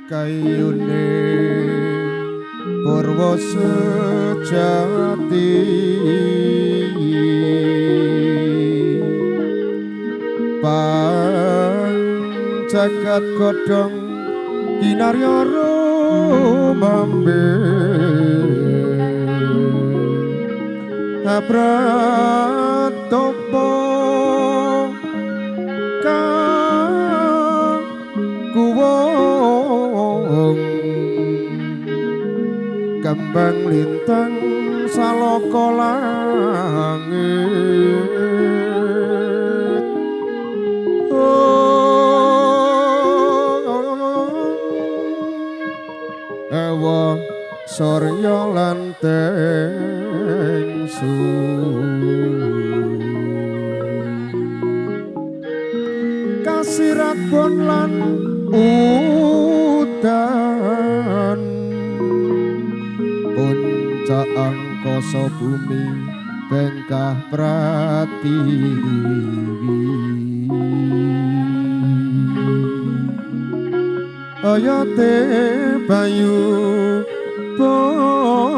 kayune purwa sejati jagat godhong kinarya romambe abratopo kuwong kembang lintang salaka langit ewa surya lan tengsu kasirat bon lan udan puncak angkasa bumi bengkah pratiwi ayate bayu bojro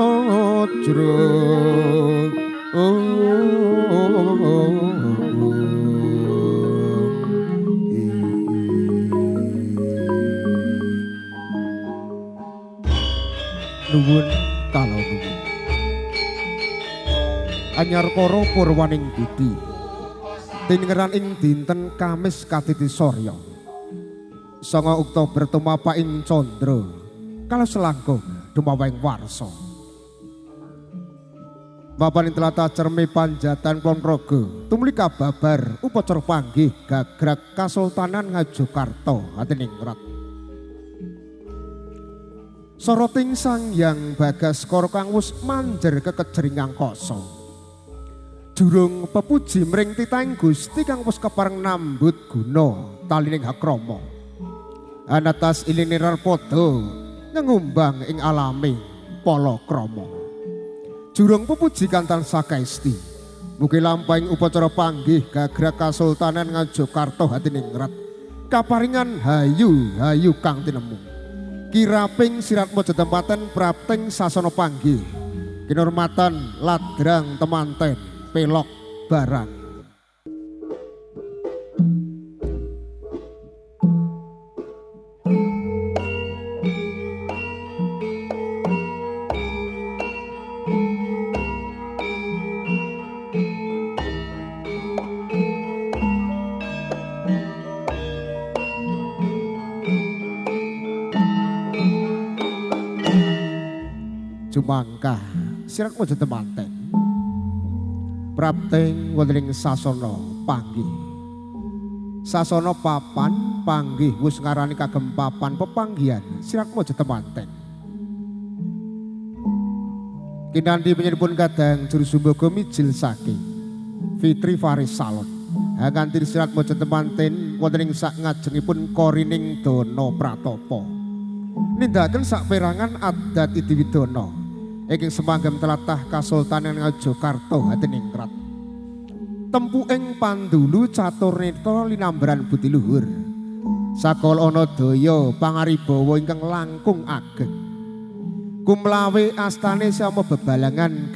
nuwun kala nuwun anyar kara purwaning budi tinengeran ing dinten Kamis Katiti Surya 9 Oktober tumapak ing Candra kala selangkung dumawaing warsa bapaning tlatah cermi panjatan Kulon Progo tumuli kababar upacara panggih gagrag Kasultanan Ngajokarta Hadiningrat soroting Sang Hyang Bagaskara kang wus manjer kekejering angkasa durung pepuji mring titahing Gusti kang wis kepareng nambut guna talining hakrama anatas iliniral podo ngengumbang ing alami palakrama jurung pepuji kantan sakaesti mugi lampahing upacara panggih gagrag Kasultanan Ngajokarta Hadiningrat kaparingan hayu kang tinemu kiraping sirat mojo tempaten prapting sasana panggih kinurmatan ladrang temanten pelok barang Jumangkah sirat mojo temanten prapting wonten ing sasana panggih sasana papan panggih wis ngarani kagem papan pepanggihan sirat mojo temanten kinanthi penyebut kadang juru sumbaga mijil saking Fitri Faris Salon kanthi sirat mojo temanten wonten ing sak ngajengipun Korining Dana Pratapa nindakaken saperangan adat Idiwidana ing semanggam tlatah Kasultanan Ngajokarta Hadiningrat tempu ing pandulu caturnetra linambaran budi luhur sakala ana daya pangaribawa ingkang langkung ageng kumlawe astane sama bebalangan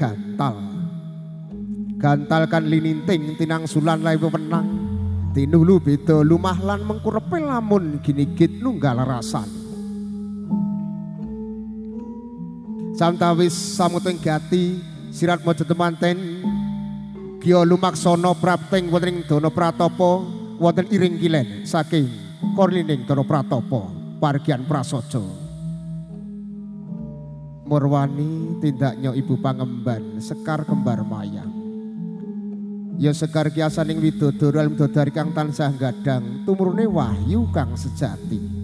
gantal kan lininting tinangsulan lae wewenang tinulu beda lumah lan mengkurepe lamun ginigit nunggal rasan samtawis samuting gati sirat mojo temanten giya lumaksana prapting wonten ing Dana Pratapa wonten iring kilen saking Korining Dana Pratapa pargian prasaja murwani tindaknya ibu pangemban Sekar Kembar Mayang ya Sekar kiasaning widodara lan widodari kang tansah gadhang tumurune wahyu kang sejati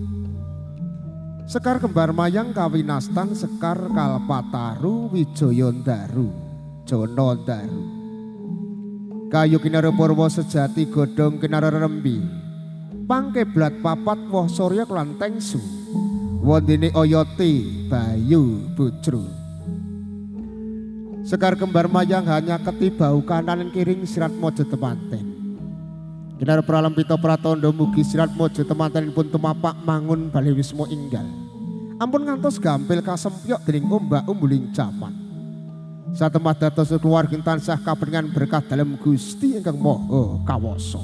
Sekar Kembar Mayang kawinastan Sekar Kalpataru Wijayandaru Janandaru kayu kinara purwa sejati godhong kinara rembi pangkeblat papat woh surya lan tengsu wondene oyoti bayu bujru Sekar Kembar Mayang hanya ketibau kanan kiring sirat mojo temanten Kinar Pralampita Pratandha mugi sirat mojo temantenipun tumapak mangun bali wisma inggal Ampun ngantos gampil kasempyok dening ombak umbuling jaman. Satemah dados keluarga tansah kapengingan berkah dalem Gusti ingkang Maha Kawasa.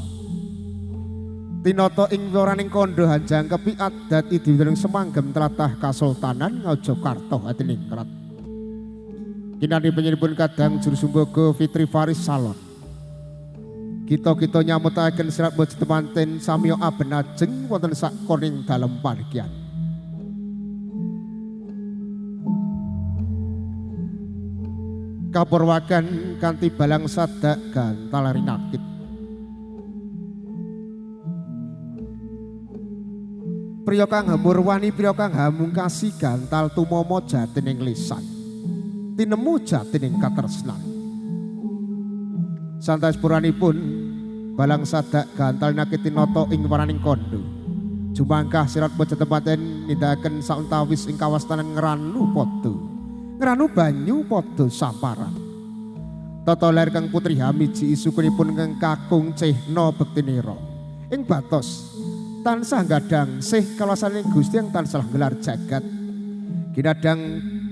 Tinata ing wiraning kandha hanjang kepi adat idiwireng semanggem tlatah Kasultanan Ngajokarta Hadiningrat. Kinani penyebun kadang juru sumbaga Fitri Faris Salon. Kita nyamutaken sirat bojo temanten samiya abenajeng wonten sakoning dalem paringgihan. Kapurwaken kanthi balang sadak gantal rinakit. Priya kang hamurwani priya kang hamungkasi gantal tumama jatining lisan. Tinemu jatining katresnan. Santai sepuranipun balang sadak gantal nakiti noto ing waraning kondo. Jumangkah sirat bojo tempaten nindakaken sauntawis ing kawastanan Ngranu Pada. Ngranu banyu Pada samparan. Tata lair kang putri Hamiji isukunipun kang kakung Cihna Bektinira. Ing batos tansah gadang sih kalasaning Gusti yang tansah gelar jagat. Kinadang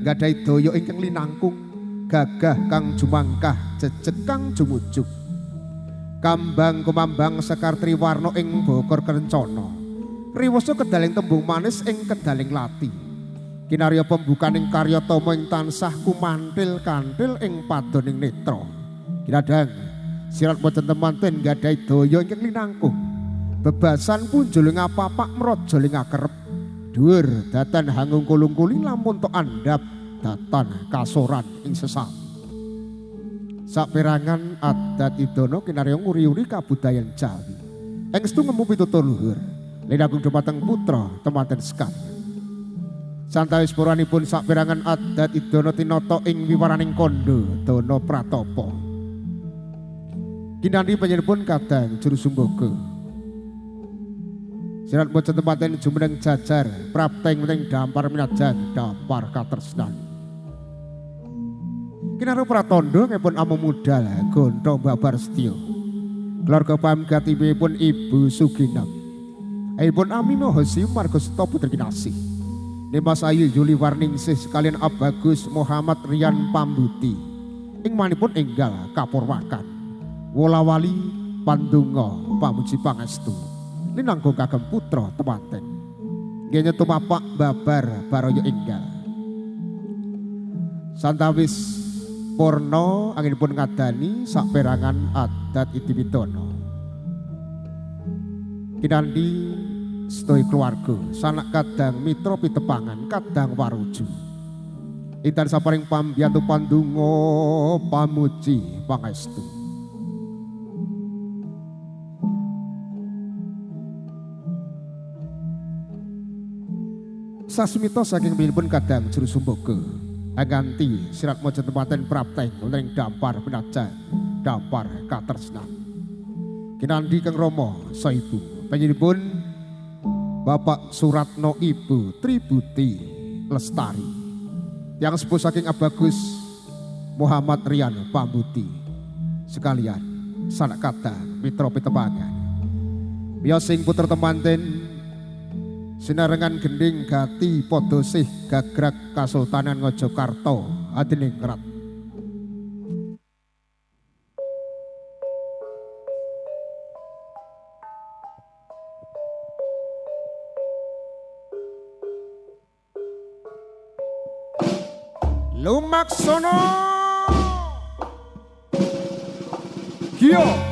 gadai daya ingkang linangkung gagah kang jumangkah jejeg kang jumujuk. Kambang kumambang sekar triwarna ing bokor kerencana. Riwasa kedaling tembung manis ing kedaling lati. Kinarya pembukaning karya tama ing tansah kumantil-kantil ing padoning netra. Kinadang sirat boten temanten gadai daya ingkang linangkung. Bebasan punjul ing apapak mraja ing akerep. Dhuwur datan hangung kulung-kuling lampun tok andhap datan kasoran ing sesam. Saperangan adat idono kinarya nguri-uri kabudayan Jawi. Engstu ngemu pitutur luhur linagung dumateng putra temanten sekar. Santawis puranipun saperangan adat idono tinata ing wiwaraning kondo Dana Pratapa. Kinandi panjenenganipun kadang juru sumbaga. Sirat bojo tempaten jumeneng jajar prapteng ing dampar minajan dampar katresnan. Kinaro pratandha ngipun amu mudal gontho babar setya. Keluarga pamgatipun Ibu Suginam. Aipun Ami Mahasium Margoseta Putri Kinasih. Nimas Ayu Yuli Warningsih sekalian Abagus Muhammad Rian Pambuti. Ing manipun enggal kapurwakan. Wolawali pandonga pamuji pangestu. Linangkung kagem putra temanten. Nggih tumapak babar baraya enggal. Santawis purna anginipun ngadani saperangan adat Idimidana. Kinandi sedaya keluarga sanak kadang mitra pitepangan kadang waruju. Intan saparing pambiyantu pandonga pamuji pangestu. Sasmita saking pinipun kadang juru sumbaga aganti sirat maca tempaten prapteng ing dampar penajan dampar katresnan. Kinandi kang Rama Saibu panjenenganipun Bapak Suratno Ibu Tributi Lestari yang sepuh saking Abagus Muhammad Rian Pambuti sekalian sanak kata mitra pitepangan biasing putra temanten sinarengan gending gati padha sih gagrag Kasultanan Ngajokarta Hadiningrat. Lumaksono Kyo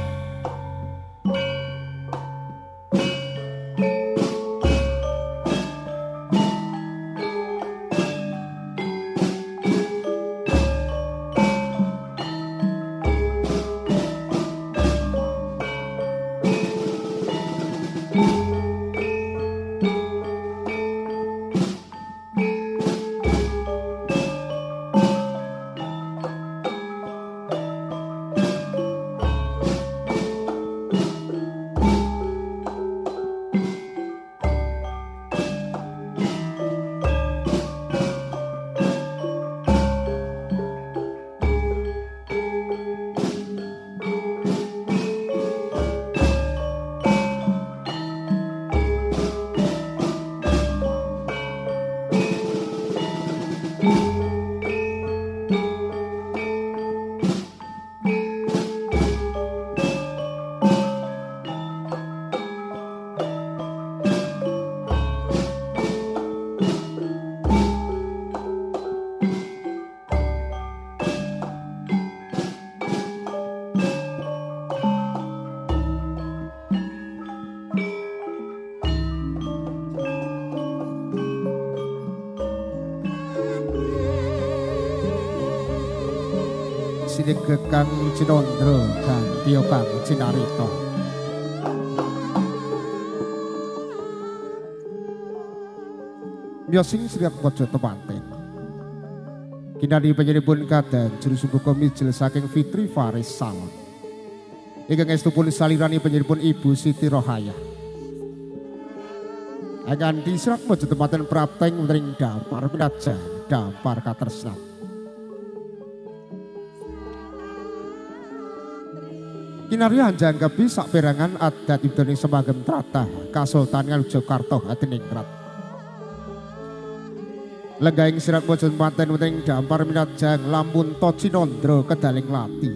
sining Gekang Cinandra ganti Kang Cinarita. Miyosing Sri Atmaja temanten. Kinani panjenenganipun kadang juru sumbuka mijil saking Fitri Faris Salon. Ingkang estupun salirani panjenenganipun Ibu Siti Rohayah. Akan di Sri Atmaja temanten prapteng wonten dampar minajan dampar katresnan. Kinarya anjangkepi saperangan adat ibdaning semagem tratah Kasultanan Yogyakarta Hadiningrat. Lenggahing Sri Atmaja temanten wonten dampar minajang lampun to Cinandra kedaling lati.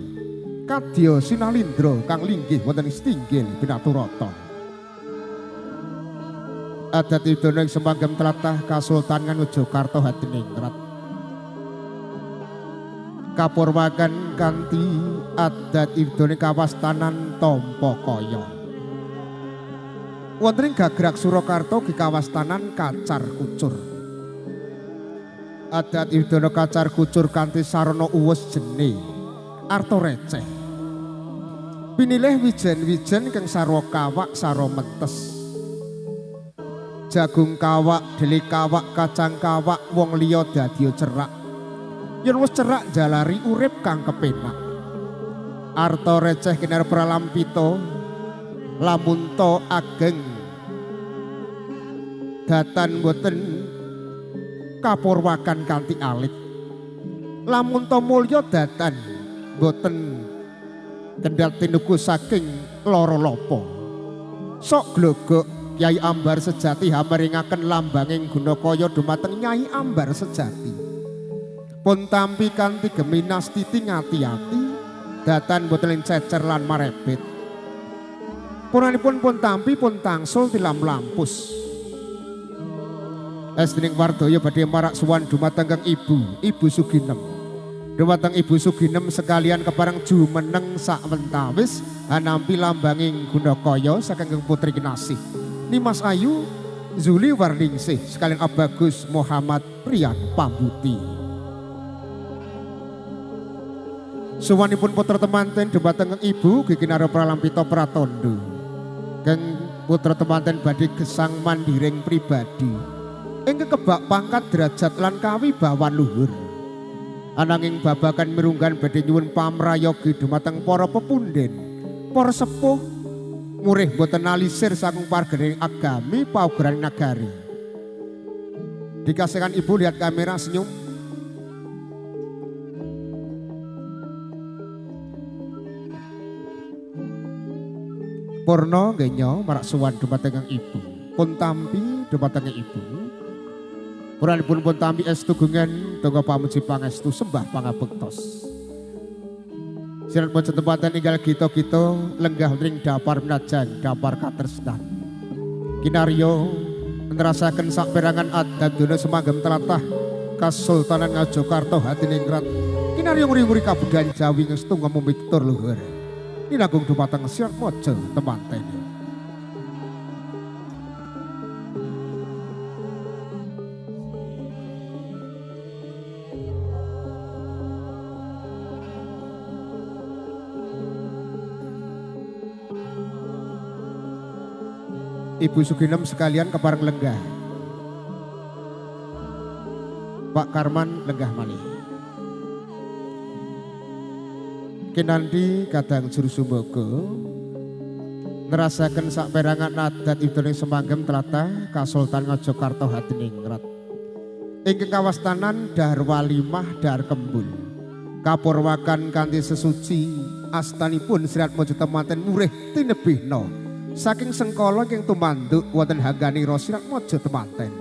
Kadya sinalindra kang linggih wonten Stinggil Binaturata. Adat ibdaning semagem tlatah Kasultanan Yogyakarta Hadiningrat. Kapurwaken kanthi adat ibdaning kawastanan Tampakaya. Wonten ing Gagrak Surakarta gi kawastanan Kacar Kucur. Adat ibdana Kacar Kucur kanthi sarana uwes jene arta receh. Pinilih wijen-wijen kang sarwa kawak sarwa mentes. Jagung kawak, deli kawak, kacang kawak, wong liya dadi cerak. Yen wis cerak jalari urip kang kepenak. Arta receh kinar pralampita lamun to ageng. Datan boten kapurwakan kanthi alit. Lamun to mulya datan boten kendhat tinuku saking lara lapa. Sok glogok Kyai Ambar Sejati hameringaken lambanging Gunakaya dumateng Nyai Ambar Sejati. Pun tampi kanthi geminastiti ngati-ati datan boten cecer lan marebet. Punanipun pun tampi pun tangsul tilam lampus. Estring Wardaya badhe marak suwan dumateng kang Ibu Suginem. Dumateng Ibu Suginem sekalian kepareng jumeneng sakwentawis anampi lambanging Gunakaya saking Putri Kinasih. Nimas Ayu Zuli Warningsih sekalian Abagus Muhammad Rian Pambuti. Suwanipun putra temanten dumateng kang Ibu Gikinara Pralampita Pratandha. Kang putra temanten badhe gesang mandiring pribadi. Ingkang kebak pangkat derajat lan kawibawan luhur. Ananging babagan mirunggan badhe nyuwun pamrayogi dumateng para pepunden, para sepuh murih boten alisir saking pargening agami paugeran nagari. Dikasihkan Ibu lihat kamera senyum. Purna ngenya marak suwan dumateng Ibu. Pun tampi dumateng Ibu. Puranipun pun tampi estu gengen tunggu pamuji pangestu sembah pangabektos. Sri Atmaja temanten inggal kita-kita lenggah ring dapar minajang dapar katresnan. Kinarya nerasaken saperangan adat dina semagem tlatah Kasultanan Yogyakarta Hadiningrat. Kinarya nguri-nguri kabudayan Jawi ngestu ngomumiktur luhur. Ninagung dumateng Sri Atmaja temanten. Ibu Suginem sekalian kepareng lenggah. Pak Karman lenggah malih. Kinanti kadang juru sumbaga nerasaken saperangan adat ibdaning semagem tlatah Kasultanan Yogyakarta Hadiningrat. Ingkang kawastanan Dahar Walimah Dahar Kembul. Kapurwakan kanthi sesuci astanipun Sri Atmaja temanten murih tinebihna. Saking sengkala ingkang tumanduk wonten Hangganira Sri Atmaja temanten.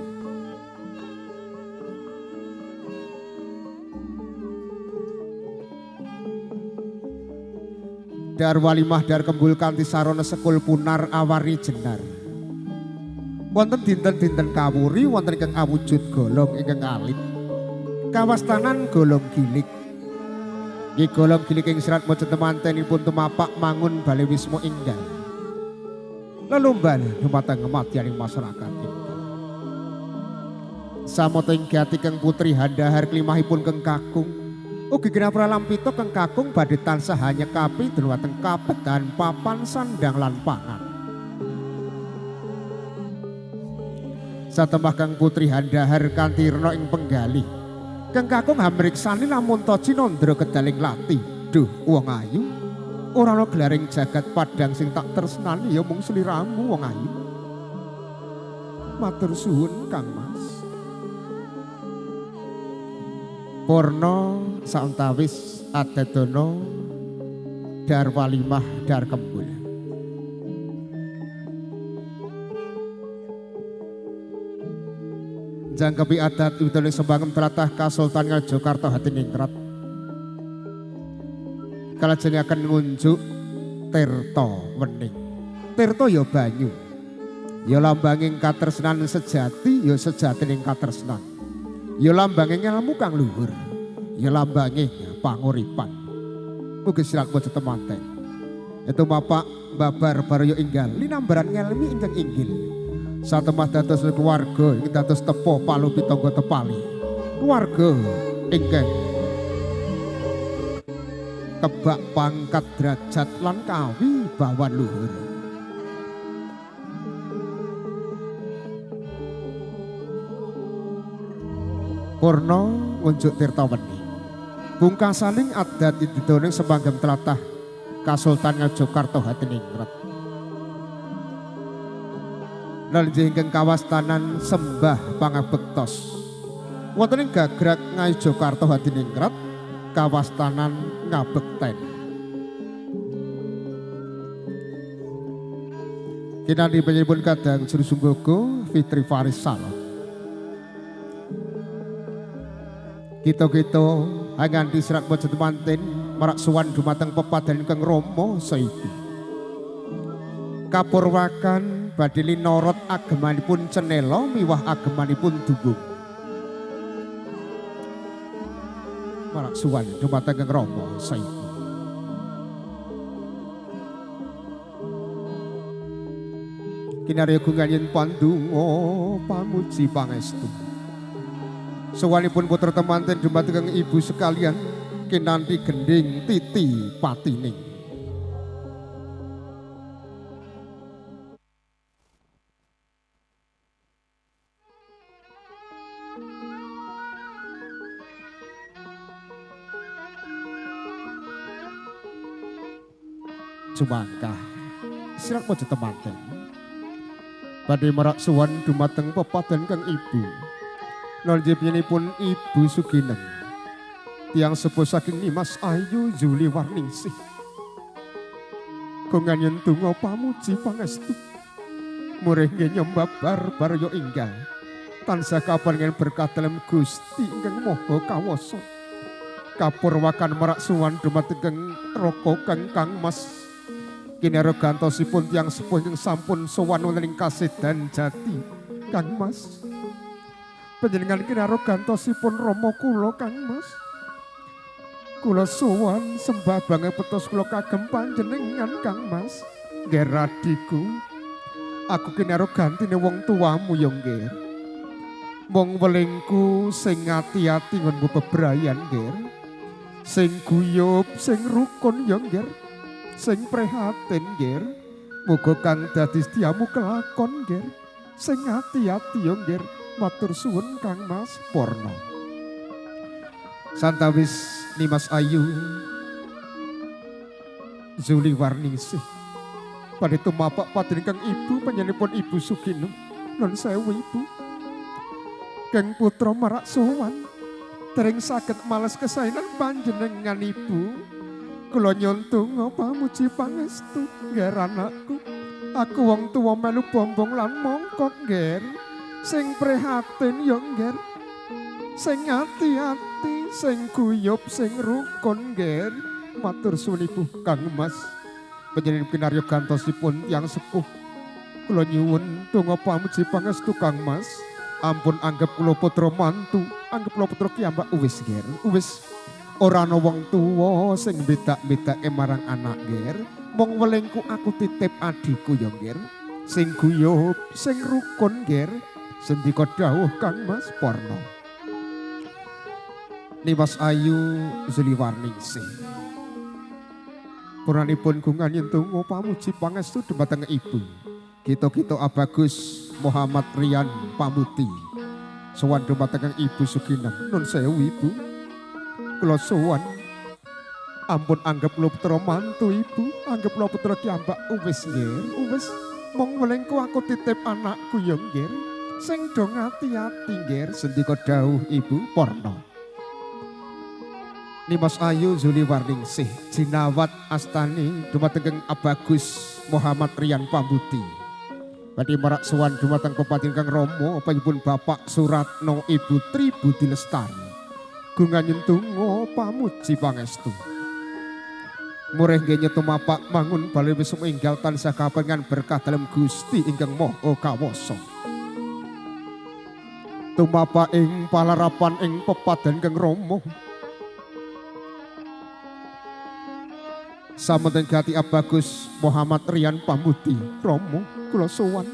Dahar Walimah Dahar Kembul kanthi sarana sekul punar awari jenar. Wonten dinten-dinten kawuri wonten ingkang awujud golong ingkang alit. Kawastanan golong gilik. Nggih golong gilik ing Sri Atmaja temantenipun tumapak mangun bale wisma inggal. Lelumban dumateng kematianing masyarakat. Samoto ing gati kang putri handhahar klimahipun keng kakung Ugi kena pralampita kang kakung badhe tansah nyekapi dhumateng kabedahan papan sandang lan pangan. Satemah kang putri handhahar kanthi rena ing penggalih. Kang kakung hamriksani lamun ta Cinandra kedaling lati. Duh wong ayu, ora ana glaring jagat padang sing tak tresnani ya mung sliramu wong ayu. Matur suwun Kang Mas. Purna sauntawis adedono dar walimah dar kembul. Jangkepi adat widone sembangem tlatah Kasultan Ngajokarta Hadiningrat. Kalajengaken ngunjuk tirta wening. Tirta ya banyu. Ya lambanging katresnan sejati, ya sejatining katresnan. Ya lambanging ilmu kang luhur. Ya lambanging panguripan. Mugi sirat waca temanten. Itu bapak babar baraya enggal linambaran ngelmi ingkang inggil. Satemah dados keluarga ingkang dados tepo palu pitangga tepali. Keluarga ingkang kebak pangkat derajat lan kawi bawan luhur. Purna ngunjuk tirta weni. Pungkasaning adat didoning semanggem tlatah Kasultan Ngajokarta Hadiningrat. Lanjih ingkang kawastanan sembah pangabektos. Wonten ing gagrag Ngajokarta Hadiningrat kawastanan ngabekten. Kinandi panjenenganipun kadang juru sumbaga Fitri Faris Salon. Kita-kita anganti serak bojo temanten marak suwan dumateng pepadan kang Rama Saiku. Kapurwakan badhe linorot agemanipun Cenela miwah agemanipun Dubung. Marak suwan dumateng kang Rama Saiku. Kinarya gungayen pandonga pamuji pangestu. Sawanipun putra temanten dumateng ibu sekalian kinanti gending titi patining. Cumangkah sirak mojo temanten badhe marak suwan dumateng pepadan kang ibu. Nonjipinipun Ibu Suginem tiang sepuh saking Nimas Ayu Juli Warningsih. Konganyen donga pamuji pangestu murengge nyembah barbarya enggal tansah kapangen berkah dalem Gusti ingkang Maha Kawasa. Kapurwakan marak suwan dumateng Raka Kang Mas kinara gantosipun tiang sepuh ing sampun sowan wonten ing kasedan jati Kang Mas. Panjenengan kinaro gantosipun Rama kula Kang Mas. Kula sowan sembah banget petos kula kagem panjenengan Kang Mas. Nggih radiku. Aku kinaro gantine wong tuamu ya nggih. Mong welingku sing ati-ati ngon bebrayan nggih. Sing guyub, sing rukun ya nggih. Sing prihatin nggih. Muga kang dadi setiamu kelakon nggih. Sing ati-ati ya nggih. Matur suwun Kang Mas Purna. Santawis Nimas Ayu Juli Warningsih badhe tumapak paduring kang ibu panjenenganipun Ibu Suginem. Nun sewu Ibu. Kang putra marak sowan dereng saged males kesaenan panjenengan Ibu. Kula nyuwun pamuji pangestu nggih anakku. Aku wong tuwa melu bombong lan mongkok nggih. Sing prihatin ya nggih. Sing ati-ati, sing guyub, sing rukun nggih. Matur suwun Ibu Kang Mas. Panjenengan kinarya gantosipun tiyang sepuh. Kula nyuwun donga pamuji pangestu Kang Mas. Ampun anggap kula putra mantu, anggap kula putra kiyambak wis nggih. Wis ora ana wong tuwa sing bedak-bedake marang anak nggih. Mong welingku aku titip adhiku ya nggih. Sing guyub, sing rukun nggih. Sendika dawuh Kang Mas Purna. Nimas Ayu Zuliwarningsih. Puranipun gungan yentungo pamuji pangestu dumateng ibu. Kita-kita Abagus Muhammad Rian Pamuti. Sowan dumateng ibu Suginam. Nun sewu ibu. Kula sowan. Ampun anggap lo putra mantu ibu. Anggap lo putra kiambak. Uwis nggir. Uwis. Mong welengku aku titip anakku ya nggir. Sing dong hati-hati nggir. Sendika dawuh ibu Porno. Nimas Ayu Zuliwarningsih jinawat astani dumateng Abagus Muhammad Rian Pamuti. Badhe marak sowan dumateng Pepating Kang Rama panjenengan Bapak Suratno Ibu Tri Budi Lestari. Gungan yentungo pamuji pangestu. Murih nggih tumapak mangun bali wis enggal tansah kapengan berkah dalem Gusti ingkang Maha Kawasa. Tumapak ing palarapan ing Pepadan Kang Rama. Samanten gati Abagus Muhammad Rian Pamuti. Rama kula sowan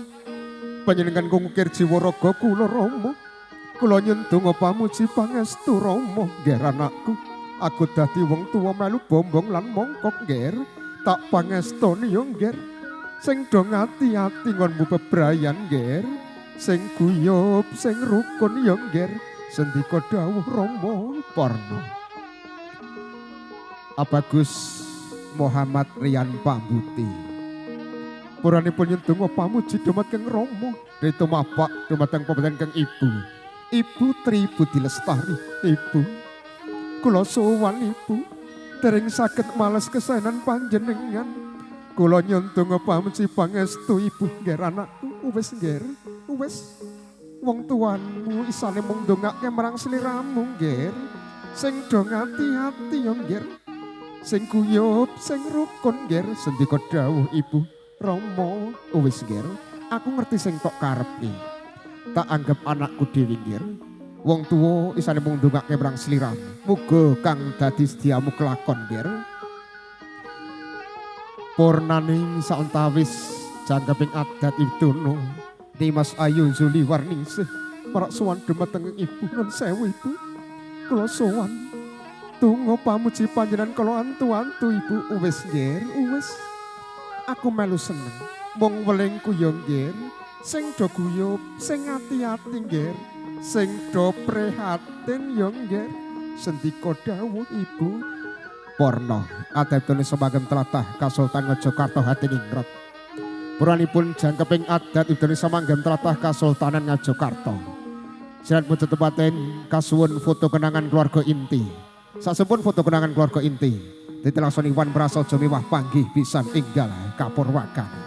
panjenengan ngukir jiwa raga kula Rama. Kula nyendonga pamuji pangestu Rama. Nggih anakku, aku dadi wong tuwa melu bombong lan mongkok nggih. Tak pangestoni yo nggih. Sing dong ati-ati ngonmu bebrayan nggih. Sing guyub, sing rukun yo nggih. Sendika dawuh Rama Porno. Abagus Muhammad Rian Pamuti. Puranipun nyendonga pamuji dumateng Rama. Rito mapak dumateng Pepating Kang Ibu. Ibu Tri Budi Lestari. Ibu, kula sowan ibu. Dereng saged males kesenan panjenengan. Kula nyendonga pamuji pangestu ibu nggih anakku. Wis nggih. Wis. Wong tuanmu isane mung ndongake marang sliramu nggih. Sing dong hati-hati yo nggih. Sing guyub, sing rukun nggih. Sendika dawuh ibu Rama. Wis nggih. Aku ngerti sing tok karepe. Tak anggap anakku dhewe nggih. Wong tuwa isane mung ndongake marang sliramu. Muga kang dadi sediamu kelakon nggih. Purnaning sauntawis janggeping adat Ibdono. Nimas Ayu Zuliwarningsih marak sowan dumateng ibu. Nun sewu ibu. Kula sowan tunggu pamuji panjenengan kalau antu-antu ibu. Uwis nggih, uwis. Aku melu seneng. Mong welengku yo nggih. Sing do guyub, sing ati-ati nggih. Sing do prihatin yo nggih. Sendika dawuh ibu Porno. Adaptune semagem tlatah Kasultanan Ngajokarta Hatiningrat. Puranipun jangkeping adat Indonesia manggem tlatah Kasultanan Ngajokarta. Sirat muncul tempaten kasuwun foto kenangan keluarga inti. Sasampun foto kenangan keluarga inti. Titilaksoni wan prasaja miwah panggih pisan enggal kapurwakan.